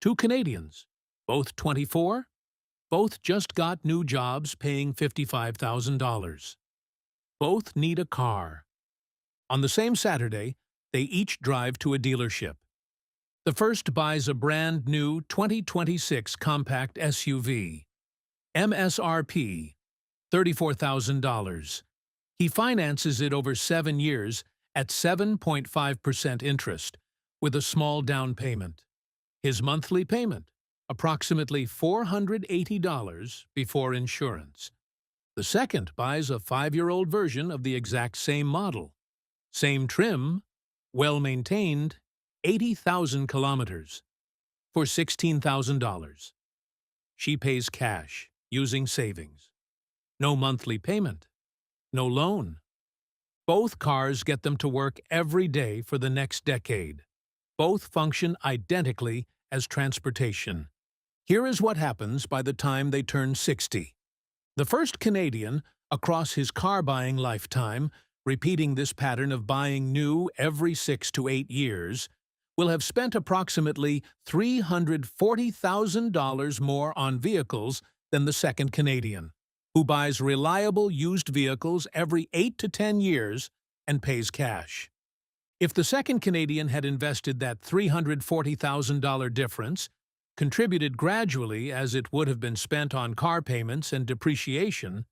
Two Canadians, both 24, both just got new jobs paying $55,000. Both need a car. On the same Saturday, they each drive to a dealership. The first buys a brand new 2026 compact SUV. MSRP, $34,000. He finances it over 7 years at 7.5% interest, with a small down payment. His monthly payment, approximately $480 before insurance. The second buys a 5-year-old version of the exact same model. Same trim, well-maintained, 80,000 kilometers, for $16,000. She pays cash, using savings. No monthly payment. No loan. Both cars get them to work every day for the next decade. Both function identically as transportation. Here is what happens by the time they turn 60. The first Canadian, across his car-buying lifetime, repeating this pattern of buying new every 6 to 8 years, will have spent approximately $340,000 more on vehicles than the second Canadian, who buys reliable used vehicles every 8 to 10 years and pays cash. If the second Canadian had invested that $340,000 difference, contributed gradually as it would have been spent on car payments and depreciation,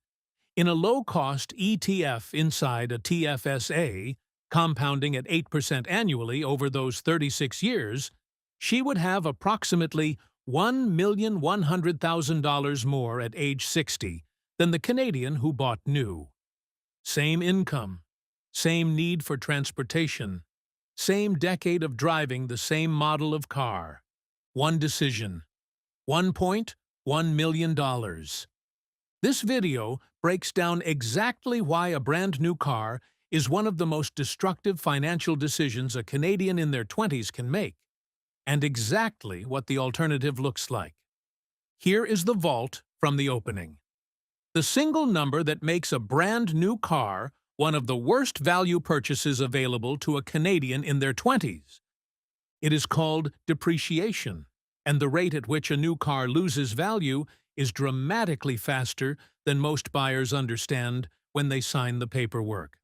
in a low-cost ETF inside a TFSA, compounding at 8% annually over those 36 years, she would have approximately $1,100,000 more at age 60 than the Canadian who bought new. Same income, same need for transportation, same decade of driving the same model of car. One decision. $1.1 million. This video breaks down exactly why a brand new car is one of the most destructive financial decisions a Canadian in their 20s can make, and exactly what the alternative looks like. Here is the vault from the opening. The single number that makes a brand new car one of the worst value purchases available to a Canadian in their 20s. It is called depreciation, and the rate at which a new car loses value is dramatically faster than most buyers understand when they sign the paperwork.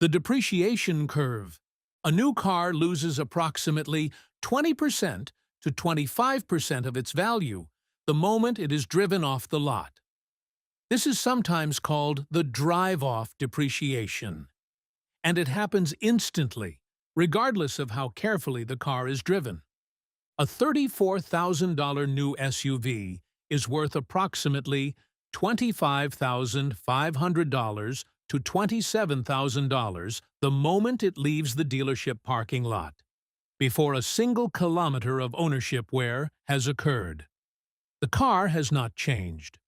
The depreciation curve. A new car loses approximately 20% to 25% of its value the moment it is driven off the lot. This is sometimes called the drive-off depreciation, and it happens instantly, regardless of how carefully the car is driven. A $34,000 new SUV is worth approximately $25,500 to $27,000 the moment it leaves the dealership parking lot, before a single kilometer of ownership wear has occurred. The car has not changed.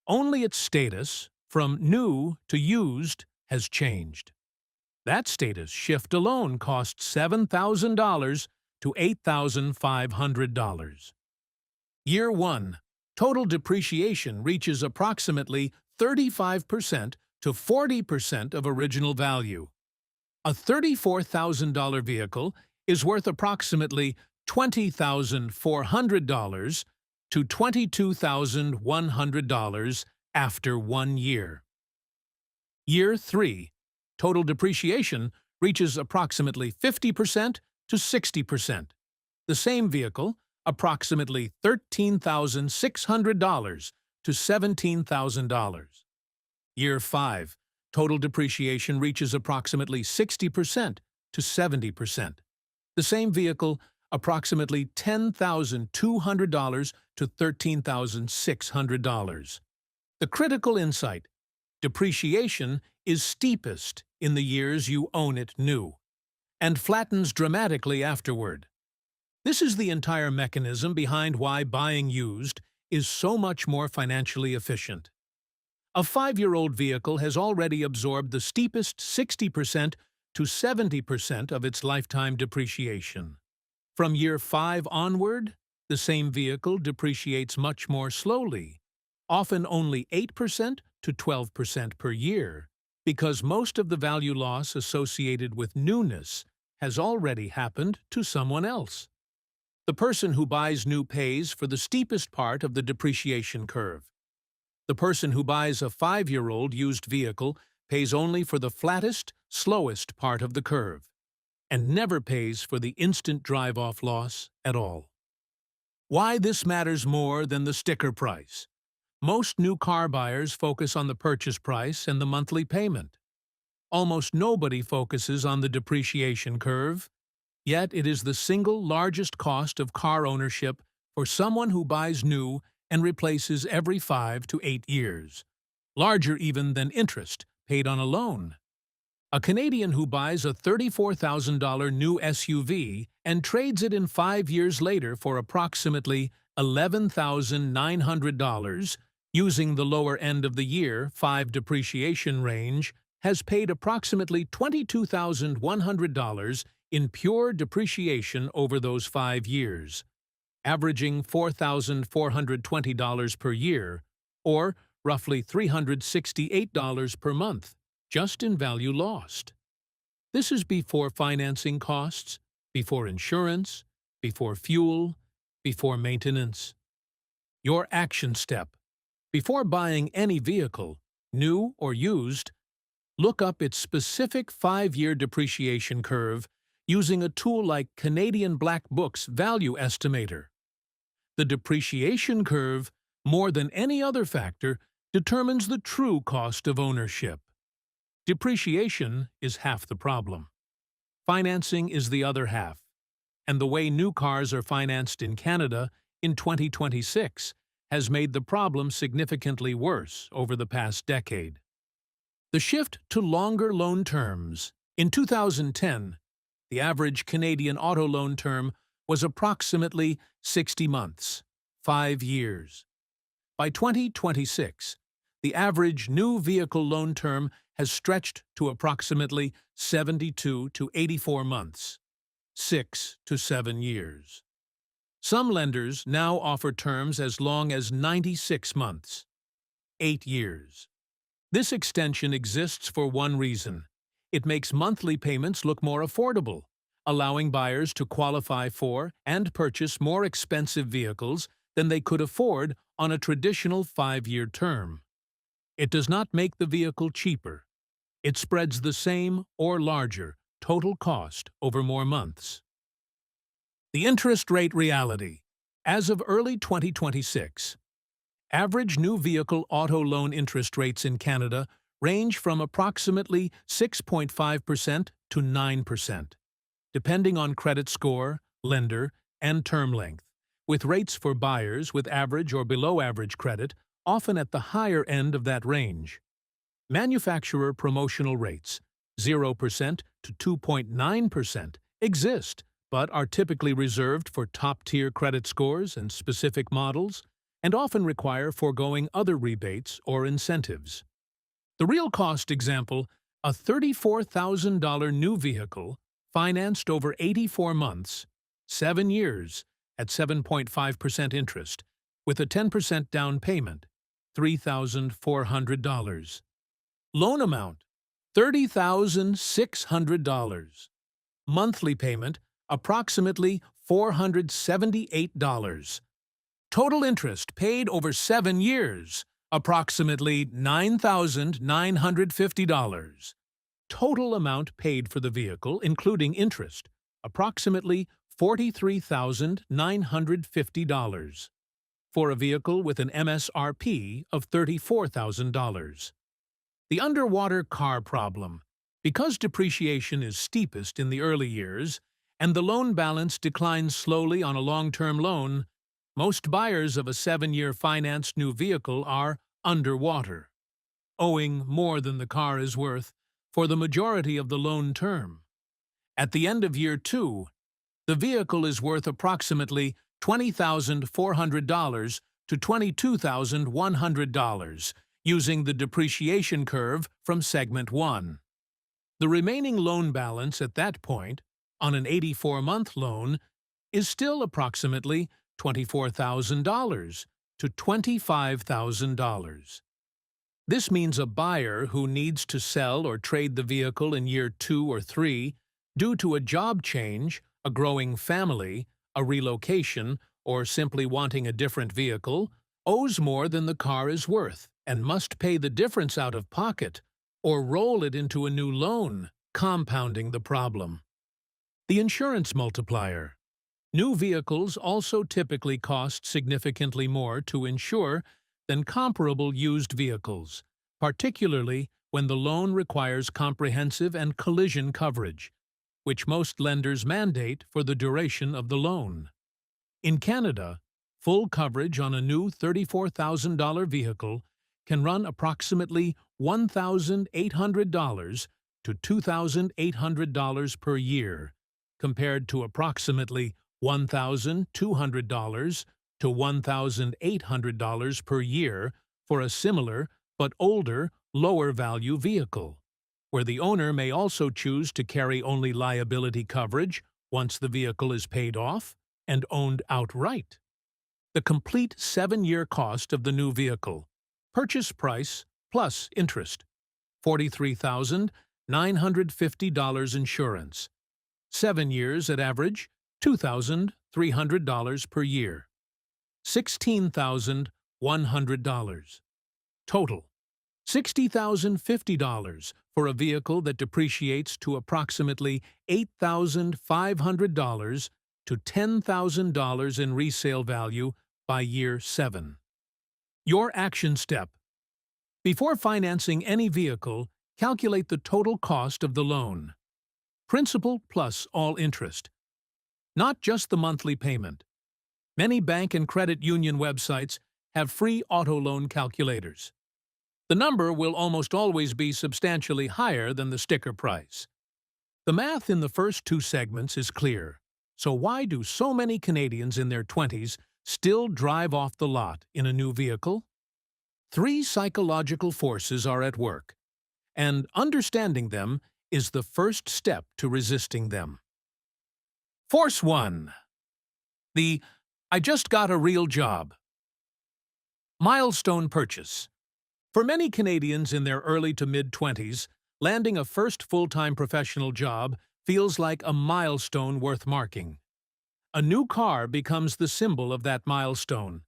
Only its status, from new to used, has changed. That status shift alone costs $7,000 to $8,500. Year 1. Total depreciation reaches approximately 35% to 40% of original value. A $34,000 vehicle is worth approximately $20,400 to $22,100 after 1 year. Year 3. Total depreciation reaches approximately 50% to 60%. The same vehicle, approximately $13,600 to $17,000. Year 5. Total depreciation reaches approximately 60% to 70%. The same vehicle, approximately $10,200 to $13,600. The critical insight: depreciation is steepest in the years you own it new, and flattens dramatically afterward. This is the entire mechanism behind why buying used is so much more financially efficient. A 5-year-old vehicle has already absorbed the steepest 60% to 70% of its lifetime depreciation. From year 5 onward, the same vehicle depreciates much more slowly, often only 8% to 12% per year, because most of the value loss associated with newness has already happened to someone else. The person who buys new pays for the steepest part of the depreciation curve. The person who buys a 5-year-old used vehicle pays only for the flattest, slowest part of the curve, and never pays for the instant drive-off loss at all. Why this matters more than the sticker price. Most new car buyers focus on the purchase price and the monthly payment. Almost nobody focuses on the depreciation curve, yet it is the single largest cost of car ownership for someone who buys new and replaces every 5 to 8 years, larger even than interest paid on a loan. A Canadian who buys a $34,000 new SUV and trades it in 5 years later for approximately $11,900, using the lower end of the year 5 depreciation range, has paid approximately $22,100 in pure depreciation over those 5 years, averaging $4,420 per year, or roughly $368 per month, just in value lost. This is before financing costs, before insurance, before fuel, before maintenance. Your action step. Before buying any vehicle, new or used, look up its specific 5-year depreciation curve using a tool like Canadian Black Book's Value Estimator. The depreciation curve, more than any other factor, determines the true cost of ownership. Depreciation is half the problem. Financing is the other half, and the way new cars are financed in Canada in 2026 has made the problem significantly worse over the past decade. The shift to longer loan terms. In 2010, the average Canadian auto loan term was approximately 60 months, 5 years. By 2026, the average new vehicle loan term has stretched to approximately 72 to 84 months, 6 to 7 years. Some lenders now offer terms as long as 96 months, 8 years. This extension exists for one reason. It makes monthly payments look more affordable, allowing buyers to qualify for and purchase more expensive vehicles than they could afford on a traditional 5-year term. It does not make the vehicle cheaper. It spreads the same or larger total cost over more months. The interest rate reality. As of early 2026, average new vehicle auto loan interest rates in Canada range from approximately 6.5% to 9%, depending on credit score, lender, and term length, with rates for buyers with average or below average credit often at the higher end of that range. Manufacturer promotional rates, 0% to 2.9%, exist, but are typically reserved for top-tier credit scores and specific models, and often require foregoing other rebates or incentives. The real cost example, a $34,000 new vehicle financed over 84 months, 7 years, at 7.5% interest, with a 10% down payment, $3,400. Loan amount, $30,600. Monthly payment, approximately $478. Total interest paid over 7 years, approximately $9,950. Total amount paid for the vehicle, including interest, approximately $43,950. For a vehicle with an MSRP of $34,000. The underwater car problem. Because depreciation is steepest in the early years, and the loan balance declines slowly on a long-term loan, most buyers of a 7-year financed new vehicle are underwater, owing more than the car is worth for the majority of the loan term. At the end of year 2, the vehicle is worth approximately $20,400 to $22,100, using the depreciation curve from Segment 1. The remaining loan balance at that point, on an 84-month loan, is still approximately $24,000 to $25,000. This means a buyer who needs to sell or trade the vehicle in year 2 or 3 due to a job change, a growing family, a relocation, or simply wanting a different vehicle, owes more than the car is worth and must pay the difference out of pocket or roll it into a new loan, compounding the problem. The insurance multiplier. New vehicles also typically cost significantly more to insure than comparable used vehicles, particularly when the loan requires comprehensive and collision coverage, which most lenders mandate for the duration of the loan. In Canada, full coverage on a new $34,000 vehicle can run approximately $1,800 to $2,800 per year, compared to approximately $1,200 to $1,800 per year for a similar but older, lower-value vehicle, where the owner may also choose to carry only liability coverage once the vehicle is paid off and owned outright. The complete 7-year cost of the new vehicle. Purchase price plus interest. $43,950 insurance. 7 years at average, $2,300 per year. $16,100. Total. $60,050 for a vehicle that depreciates to approximately $8,500 to $10,000 in resale value by year 7. Your action step. Before financing any vehicle, calculate the total cost of the loan. Principal plus all interest. Not just the monthly payment. Many bank and credit union websites have free auto loan calculators. The number will almost always be substantially higher than the sticker price. The math in the first 2 segments is clear. So why do so many Canadians in their 20s still drive off the lot in a new vehicle? 3 psychological forces are at work, and understanding them is the first step to resisting them. Force 1. The "I just got a real job" milestone purchase. For many Canadians in their early to mid-20s, landing a first full-time professional job feels like a milestone worth marking. A new car becomes the symbol of that milestone,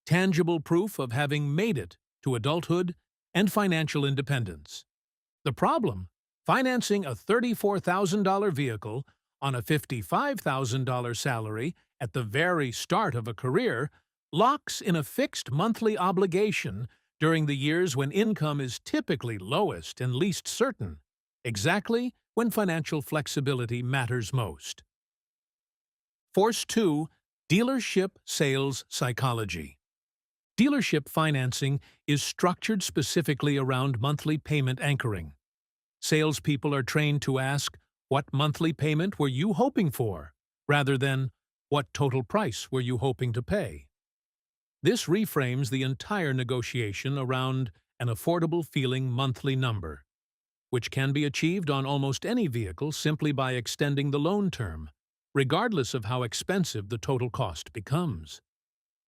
tangible proof of having made it to adulthood and financial independence. The problem? Financing a $34,000 vehicle on a $55,000 salary at the very start of a career locks in a fixed monthly obligation during the years when income is typically lowest and least certain, exactly when financial flexibility matters most. Force 2. Dealership Sales Psychology. Dealership financing is structured specifically around monthly payment anchoring. Salespeople are trained to ask, "What monthly payment were you hoping for?" rather than, "What total price were you hoping to pay?" This reframes the entire negotiation around an affordable-feeling monthly number, which can be achieved on almost any vehicle simply by extending the loan term, regardless of how expensive the total cost becomes.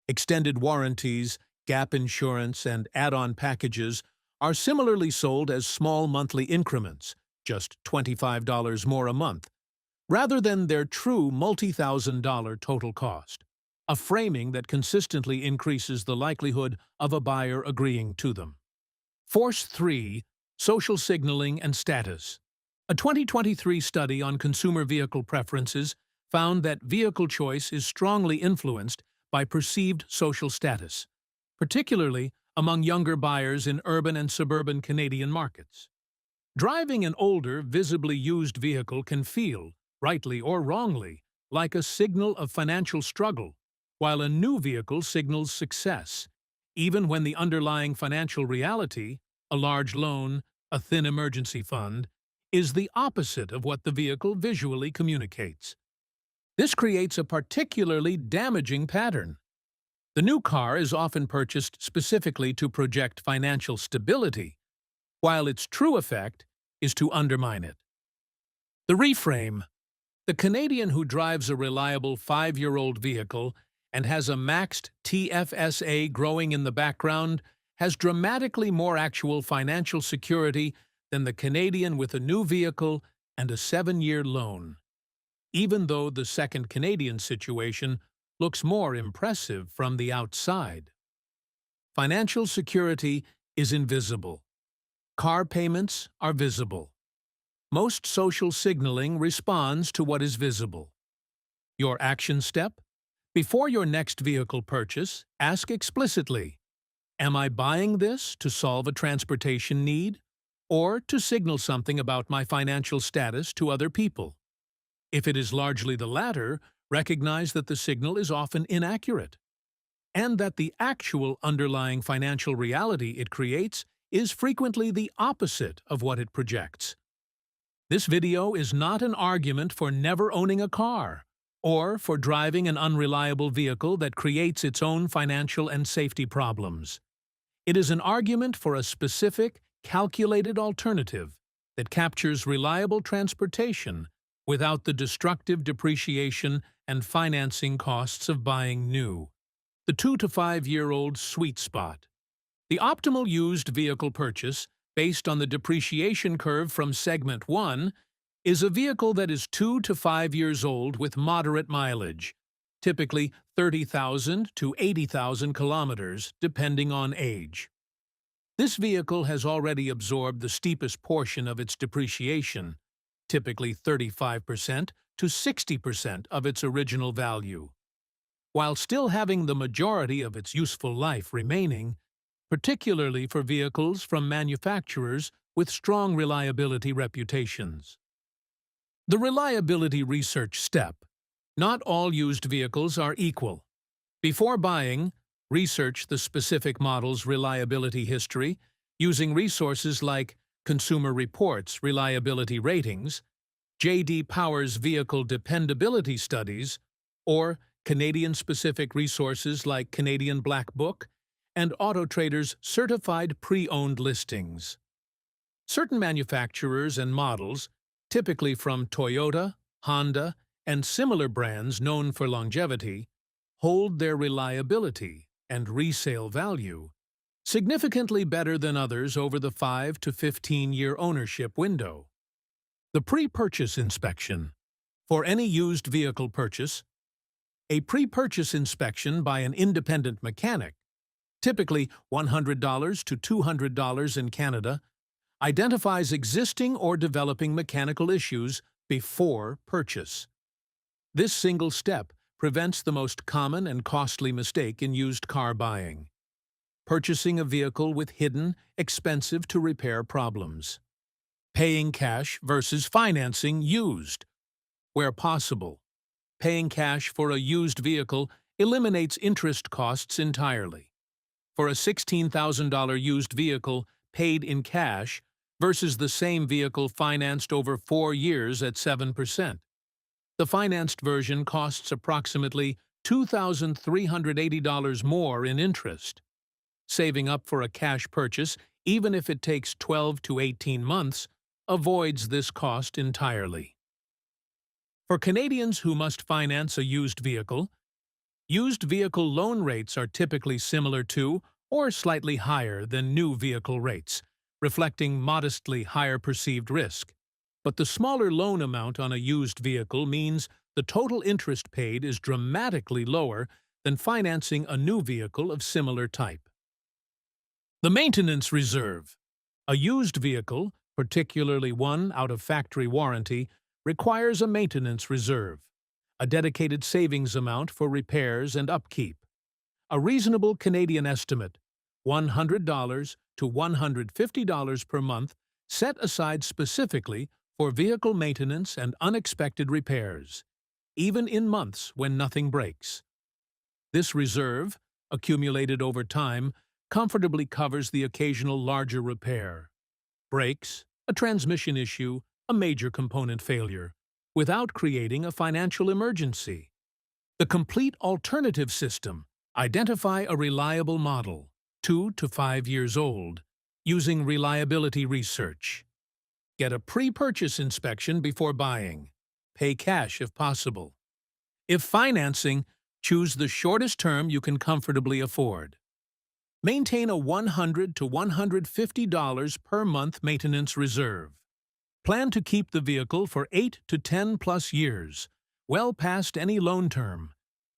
Extended warranties, gap insurance, and add-on packages are similarly sold as small monthly increments, just $25 more a month, rather than their true multi-thousand-dollar total cost, a framing that consistently increases the likelihood of a buyer agreeing to them. Force 3. Social signaling and status. A 2023 study on consumer vehicle preferences found that vehicle choice is strongly influenced by perceived social status, particularly among younger buyers in urban and suburban Canadian markets. Driving an older, visibly used vehicle can feel, rightly or wrongly, like a signal of financial struggle, while a new vehicle signals success, even when the underlying financial reality, a large loan, a thin emergency fund, is the opposite of what the vehicle visually communicates. This creates a particularly damaging pattern. The new car is often purchased specifically to project financial stability, while its true effect is to undermine it. The reframe. The Canadian who drives a reliable 5-year-old vehicle and has a maxed TFSA growing in the background has dramatically more actual financial security than the Canadian with a new vehicle and a 7-year loan. even though the second Canadian situation looks more impressive from the outside. Financial security is invisible. Car payments are visible. Most social signaling responds to what is visible. Your action step? Before your next vehicle purchase, ask explicitly, am I buying this to solve a transportation need or to signal something about my financial status to other people? If it is largely the latter, recognize that the signal is often inaccurate and that the actual underlying financial reality it creates is frequently the opposite of what it projects. This video is not an argument for never owning a car or for driving an unreliable vehicle that creates its own financial and safety problems. It is an argument for a specific, calculated alternative that captures reliable transportation without the destructive depreciation and financing costs of buying new. The 2 to 5 year old sweet spot. The optimal used vehicle purchase, based on the depreciation curve from Segment 1, is a vehicle that is 2 to 5 years old with moderate mileage, typically 30,000 to 80,000 kilometers, depending on age. This vehicle has already absorbed the steepest portion of its depreciation, typically 35% to 60% of its original value, while still having the majority of its useful life remaining, particularly for vehicles from manufacturers with strong reliability reputations. The reliability research step. Not all used vehicles are equal. Before buying, research the specific model's reliability history using resources like Consumer Reports Reliability Ratings, J.D. Power's Vehicle Dependability Studies, or Canadian-specific resources like Canadian Black Book and AutoTrader's Certified Pre-Owned Listings. Certain manufacturers and models, typically from Toyota, Honda, and similar brands known for longevity, hold their reliability and resale value significantly better than others over the 5 to 15-year ownership window. The pre-purchase inspection. For any used vehicle purchase, a pre-purchase inspection by an independent mechanic, typically $100 to $200 in Canada, identifies existing or developing mechanical issues before purchase. This single step prevents the most common and costly mistake in used car buying: purchasing a vehicle with hidden, expensive-to-repair problems. Paying cash versus financing used. Where possible, paying cash for a used vehicle eliminates interest costs entirely. For a $16,000 used vehicle paid in cash versus the same vehicle financed over 4 years at 7%. The financed version costs approximately $2,380 more in interest. Saving up for a cash purchase, even if it takes 12 to 18 months, avoids this cost entirely. For Canadians who must finance a used vehicle loan rates are typically similar to or slightly higher than new vehicle rates, reflecting modestly higher perceived risk. But the smaller loan amount on a used vehicle means the total interest paid is dramatically lower than financing a new vehicle of similar type. The maintenance reserve. A used vehicle, particularly one out of factory warranty, requires a maintenance reserve, a dedicated savings amount for repairs and upkeep. A reasonable Canadian estimate, $100 to $150 per month, set aside specifically for vehicle maintenance and unexpected repairs, even in months when nothing breaks. This reserve, accumulated over time, comfortably covers the occasional larger repair, brakes, a transmission issue, a major component failure, without creating a financial emergency. The complete alternative system. Identify a reliable model, 2 to 5 years old, using reliability research. Get a pre-purchase inspection before buying. Pay cash if possible. If financing, choose the shortest term you can comfortably afford. Maintain a $100 to $150 per month maintenance reserve. Plan to keep the vehicle for 8 to 10 plus years, well past any loan term,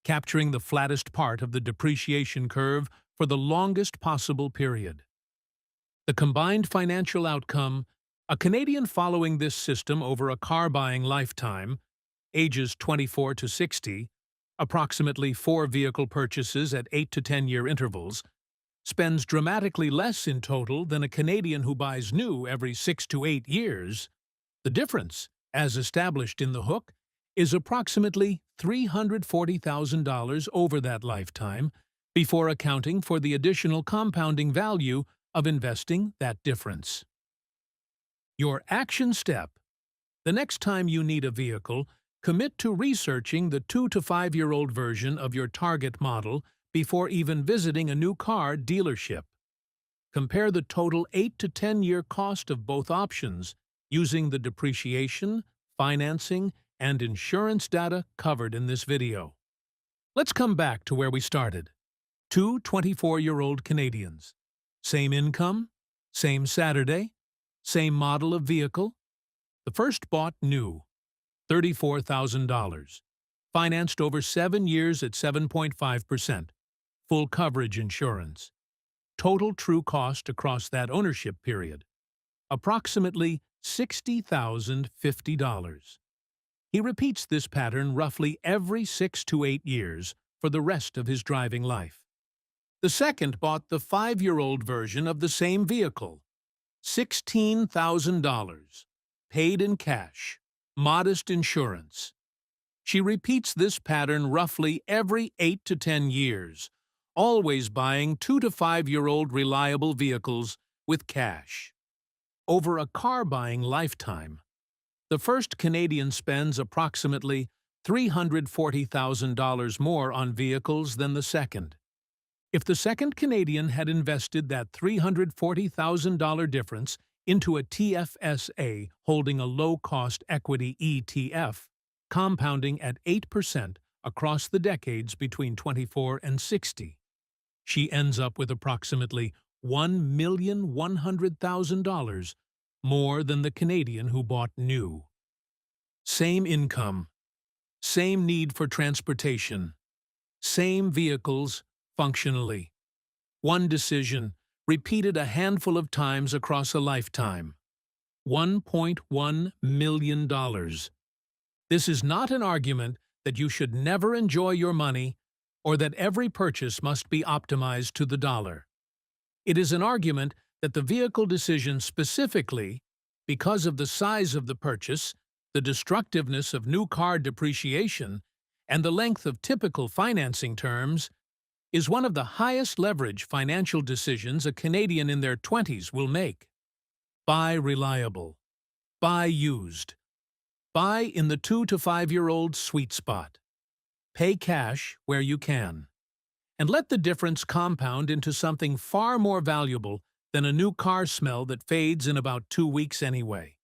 capturing the flattest part of the depreciation curve for the longest possible period. The combined financial outcome: a Canadian following this system over a car-buying lifetime, ages 24 to 60, approximately 4 vehicle purchases at 8 to 10-year intervals, spends dramatically less in total than a Canadian who buys new every 6 to 8 years. The difference, as established in the hook, is approximately $340,000 over that lifetime, before accounting for the additional compounding value of investing that difference. Your action step: the next time you need a vehicle, commit to researching the 2 to 5-year-old version of your target model before even visiting a new car dealership. Compare the total 8 to 10-year cost of both options using the depreciation, financing, and insurance data covered in this video. Let's come back to where we started. Two 24-year-old Canadians. Same income, same Saturday, same model of vehicle. The first bought new, $34,000. Financed over 7 years at 7.5%. Full coverage insurance. Total true cost across that ownership period: approximately $60,050. He repeats this pattern roughly every 6 to 8 years for the rest of his driving life. The second bought the 5-year-old version of the same vehicle, $16,000, paid in cash, modest insurance. She repeats this pattern roughly every 8 to 10 years, always buying 2 to 5-year-old reliable vehicles with cash. Over a car-buying lifetime, the first Canadian spends approximately $340,000 more on vehicles than the second. If the second Canadian had invested that $340,000 difference into a TFSA holding a low-cost equity ETF, compounding at 8% across the decades between 24 and 60, she ends up with approximately $1,100,000 more than the Canadian who bought new. Same income, same need for transportation, same vehicles functionally. One decision, repeated a handful of times across a lifetime. $1.1 million. This is not an argument that you should never enjoy your money or that every purchase must be optimized to the dollar. It is an argument that the vehicle decision specifically, because of the size of the purchase, the destructiveness of new car depreciation, and the length of typical financing terms, is one of the highest leverage financial decisions a Canadian in their 20s will make. Buy reliable. Buy used. Buy in the 2 to 5-year-old sweet spot. Pay cash where you can. And let the difference compound into something far more valuable than a new car smell that fades in about 2 weeks anyway.